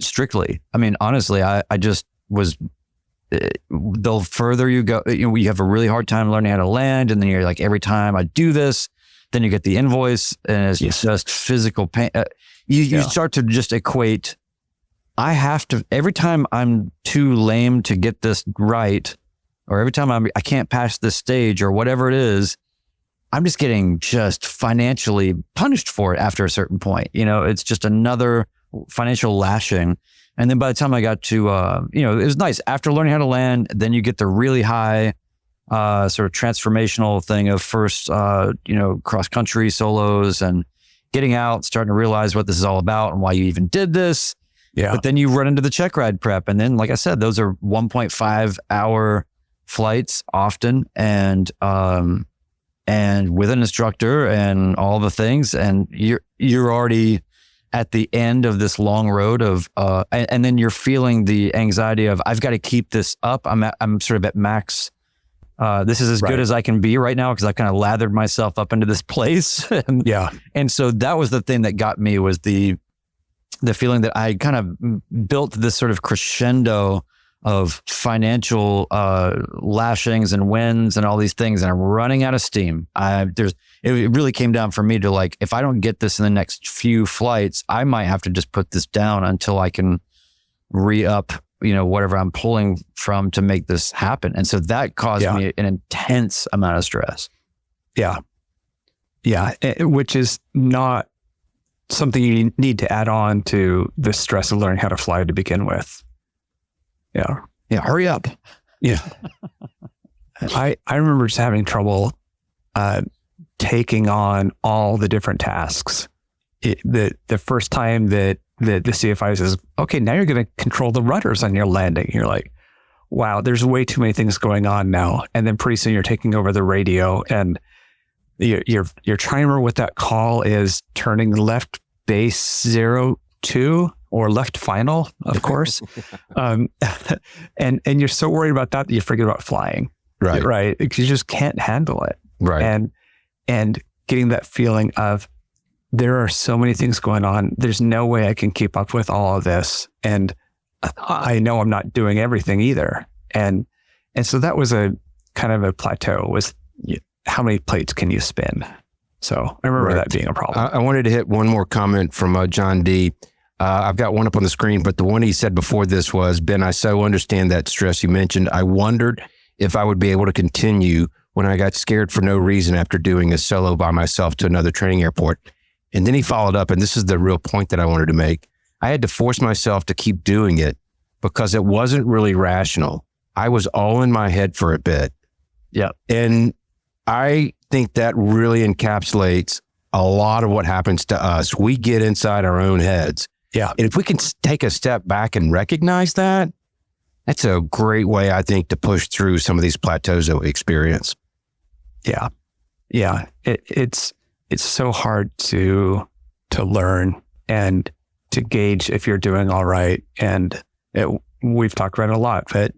strictly. I mean, honestly, I just was, the further you go, you have a really hard time learning how to land. And then you're like, every time I do this, then you get the invoice and it's just physical pain. You start to just equate, I have to, every time I'm too lame to get this right, or every time I can't pass this stage or whatever it is, I'm just getting just financially punished for it after a certain point. It's just another financial lashing. And then by the time I got to, it was nice. After learning how to land, then you get the really high sort of transformational thing of first, cross-country solos and getting out, starting to realize what this is all about and why you even did this. Yeah. But then you run into the check ride prep. And then, like I said, those are 1.5 hour flights often, and with an instructor and all the things, and you're already at the end of this long road of and then you're feeling the anxiety of, I've got to keep this up. I'm sort of at max. This is as good as I can be right now because I've kind of lathered myself up into this place. And so that was the thing that got me, was the feeling that I kind of built this sort of crescendo of financial lashings and wins and all these things, and I'm running out of steam. It really came down for me to, like, if I don't get this in the next few flights, I might have to just put this down until I can re-up, whatever I'm pulling from to make this happen. And so that caused me an intense amount of stress. Yeah. Which is not something you need to add on to the stress of learning how to fly to begin with. Yeah. Hurry up. Yeah. I remember just having trouble taking on all the different tasks. The first time that the CFI says, okay, now you're going to control the rudders on your landing. You're like, wow, there's way too many things going on now. And then pretty soon you're taking over the radio, and your timer with that call is turning left base 02 or left final, of course. And you're so worried about that you forget about flying. Right. Because you just can't handle it. Right. And and getting that feeling of there are so many things going on. There's no way I can keep up with all of this. And I know I'm not doing everything either. And so that was a kind of a plateau, was how many plates can you spin? So I remember that being a problem. I wanted to hit one more comment from John D. I've got one up on the screen, but the one he said before this was, Ben, I so understand that stress you mentioned. I wondered if I would be able to continue when I got scared for no reason after doing a solo by myself to another training airport. And then he followed up, and this is the real point that I wanted to make. I had to force myself to keep doing it because it wasn't really rational. I was all in my head for a bit. Yeah. And I think that really encapsulates a lot of what happens to us. We get inside our own heads. Yeah. And if we can take a step back and recognize that, that's a great way, I think, to push through some of these plateaus that we experience. Yeah. Yeah. It's so hard to learn and to gauge if you're doing all right. And we've talked about it a lot, but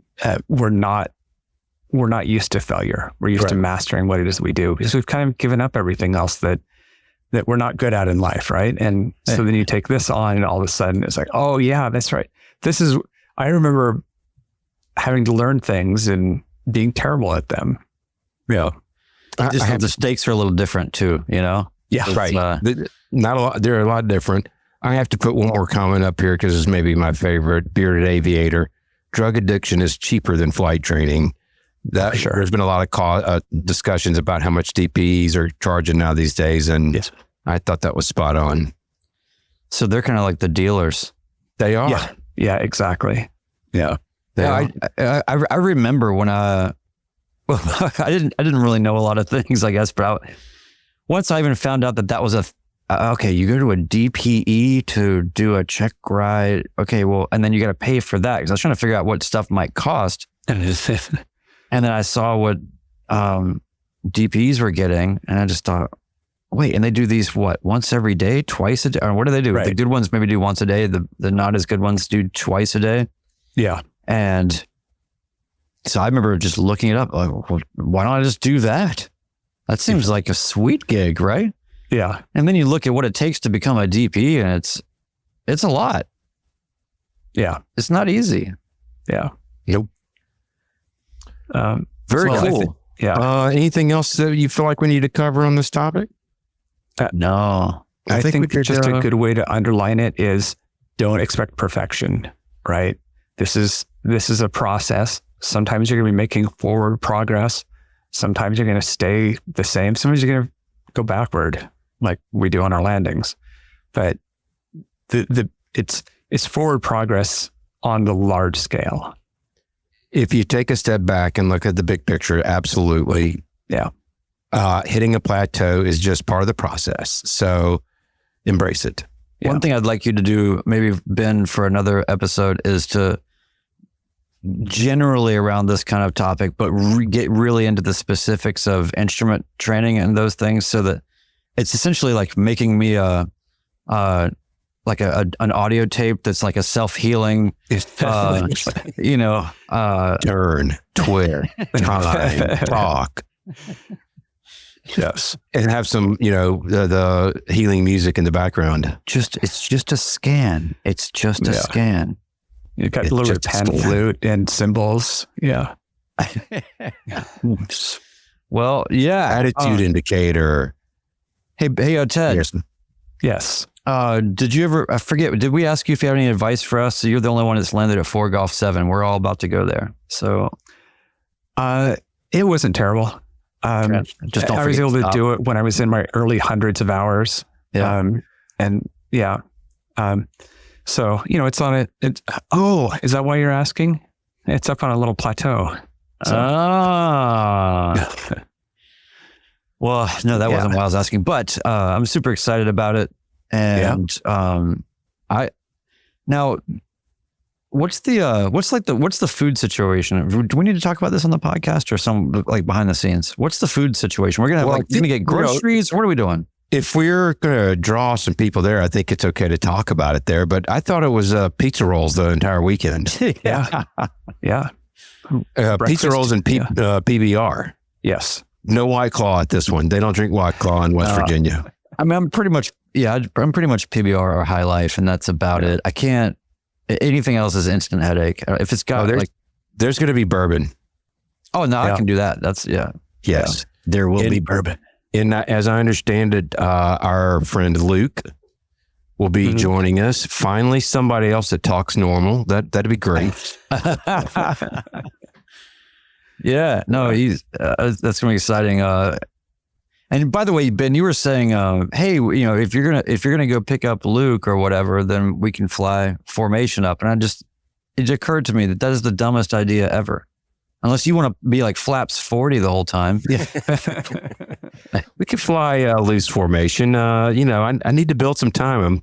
we're not used to failure. We're used to mastering what it is we do, because we've kind of given up everything else that we're not good at in life. Right. And so then you take this on and all of a sudden it's like, oh yeah, that's right. I remember having to learn things and being terrible at them. Yeah. The stakes are a little different too, you know? Yeah. It's, right. Not a lot. They're a lot different. I have to put one more comment up here because it's maybe my favorite. Bearded Aviator. Drug addiction is cheaper than flight training. Sure. There's been a lot of discussions about how much DPs are charging now these days. And I thought that was spot on. So they're kind of like the dealers. They are. Yeah. Yeah, exactly. Yeah. I remember when I didn't really know a lot of things, I guess, but once I even found out that was okay, you go to a DPE to do a check ride. Okay, well, and then you got to pay for that, because I was trying to figure out what stuff might cost. And then I saw what DPs were getting, and I just thought, wait, and they do these once every day, twice a day? Or what do they do? Right. The good ones maybe do once a day. The not as good ones do twice a day. Yeah. And so I remember just looking it up, like, well, why don't I just do that? That seems like a sweet gig, right? Yeah. And then you look at what it takes to become a DP, and it's a lot. Yeah. It's not easy. Yeah. Nope. Very cool. Anything else that you feel like we need to cover on this topic? No. I think just a good way to underline it is, don't expect perfection, right? This is a process. Sometimes you're going to be making forward progress. Sometimes you're going to stay the same. Sometimes you're going to go backward, like we do on our landings. But it's forward progress on the large scale. If you take a step back and look at the big picture, absolutely. Yeah. Hitting a plateau is just part of the process. So embrace it. Yeah. One thing I'd like you to do, maybe Ben, for another episode, is to generally around this kind of topic, but get really into the specifics of instrument training and those things, so that it's essentially like making me an audio tape that's like a self-healing, turn, twist, time, talk. Yes. And have some, the healing music in the background. It's just a scan. It's just a scan. You got a little pan flute and cymbals. Yeah. Well, yeah. Attitude indicator. Hey, Ted. Yes. Did you ever, I forget, did we ask you if you have any advice for us? So you're the only one that's landed at 4 Golf 7. We're all about to go there. So, it wasn't terrible. I was able to do it when I was in my early hundreds of hours. Yeah. So, is that why you're asking? It's up on a little plateau. So. Well, no, that wasn't what I was asking, but I'm super excited about it. And what's the food situation? Do we need to talk about this on the podcast or some like behind the scenes? What's the food situation? We're gonna get groceries. What are we doing? If we're gonna draw some people there, I think it's okay to talk about it there. But I thought it was pizza rolls the entire weekend. Yeah. Pizza rolls and PBR. Yes. No White Claw at this one. They don't drink White Claw in West Virginia. I mean, I'm pretty much PBR or High Life, and that's about it. I can't. Anything else is instant headache. If it's got there's going to be bourbon. Oh no, I can do that. That's Yes, yeah. there will be bourbon. And as I understand it, our friend Luke will be joining us. Finally, somebody else that talks normal. That'd be great. Yeah, no, he's that's going to be exciting. And by the way, Ben, you were saying, hey, if you're gonna go pick up Luke or whatever, then we can fly formation up. And it occurred to me that is the dumbest idea ever. Unless you want to be like flaps 40 the whole time. Yeah. We could fly loose formation. I need to build some time. I'm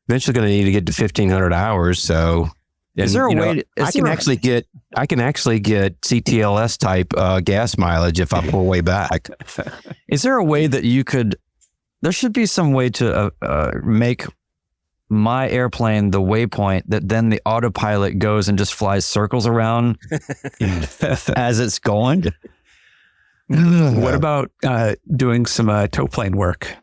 eventually going to need to get to 1,500 hours. So, is there a way? I can actually get CTLS type gas mileage if I pull way back. Is there a way that you could? There should be some way to make my airplane the waypoint that then the autopilot goes and just flies circles around as it's going. What about doing some tow plane work?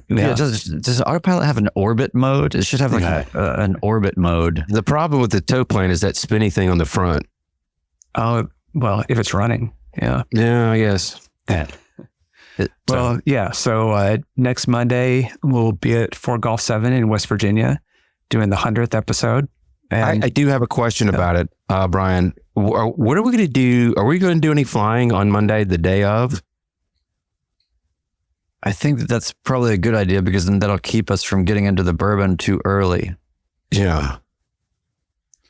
Yeah. Does autopilot have an orbit mode? It should have like an orbit mode. The problem with the tow plane is that spinny thing on the front. Oh, well, if it's running, yeah. Yeah, I guess. So next Monday we'll be at Fort Golf 7 in West Virginia doing the 100th episode. And I do have a question about it, Brian. What are we going to do? Are we going to do any flying on Monday, the day of? I think that's probably a good idea because then that'll keep us from getting into the bourbon too early. Yeah.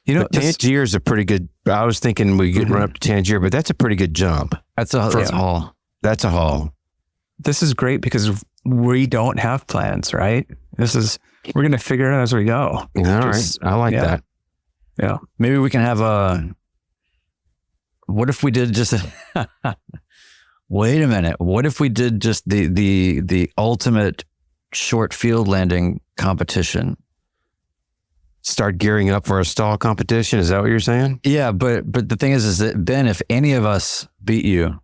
Tangier is a pretty good. I was thinking we could run up to Tangier, but that's a pretty good jump. That's a haul. That's a haul. This is great because we don't have plans, right? We're going to figure it out as we go. All right. I like that. Yeah. Maybe we can have what if we did just wait a minute. What if we did just the ultimate short field landing competition? Start gearing up for a stall competition. Is that what you're saying? Yeah. But the thing is that Ben, if any of us beat you,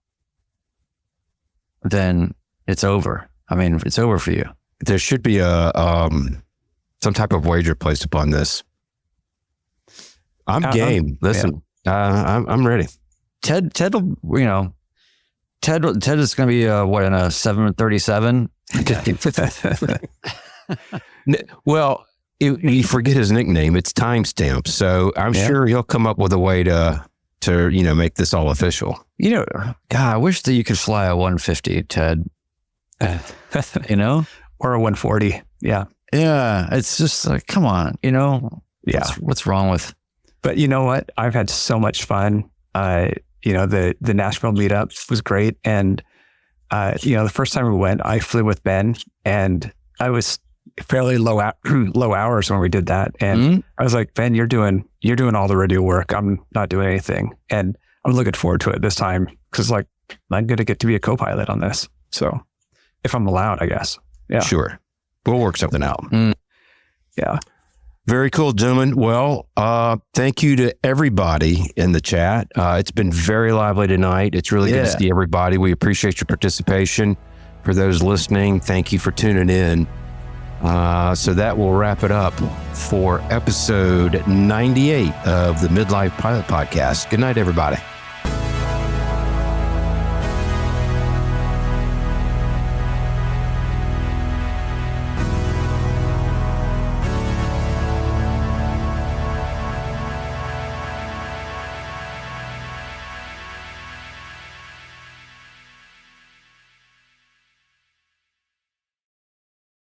then it's over. I mean, it's over for you. There should be some type of wager placed upon this. I'm game. Listen, I'm ready. Ted will, Ted is going to be in a 737. Well, you forget his nickname. It's timestamp. So I'm sure he'll come up with a way to make this all official. God, I wish that you could fly a 150, Ted. Or a 140. Yeah. Yeah. It's just like, come on, Yeah. What's wrong with? But you know what? I've had so much fun. The Nashville meetup was great. And, the first time we went, I flew with Ben and I was fairly low hours when we did that. And I was like, Ben, you're doing all the radio work. I'm not doing anything. And I'm looking forward to it this time because I'm going to get to be a co-pilot on this. So if I'm allowed, I guess. Yeah. Sure. We'll work something out. Yeah. Very cool, gentlemen. Well, thank you to everybody in the chat. It's been very lively tonight. It's really good to see everybody. We appreciate your participation. For those listening, thank you for tuning in. So that will wrap it up for episode 98 of the Midlife Pilot Podcast. Good night, everybody.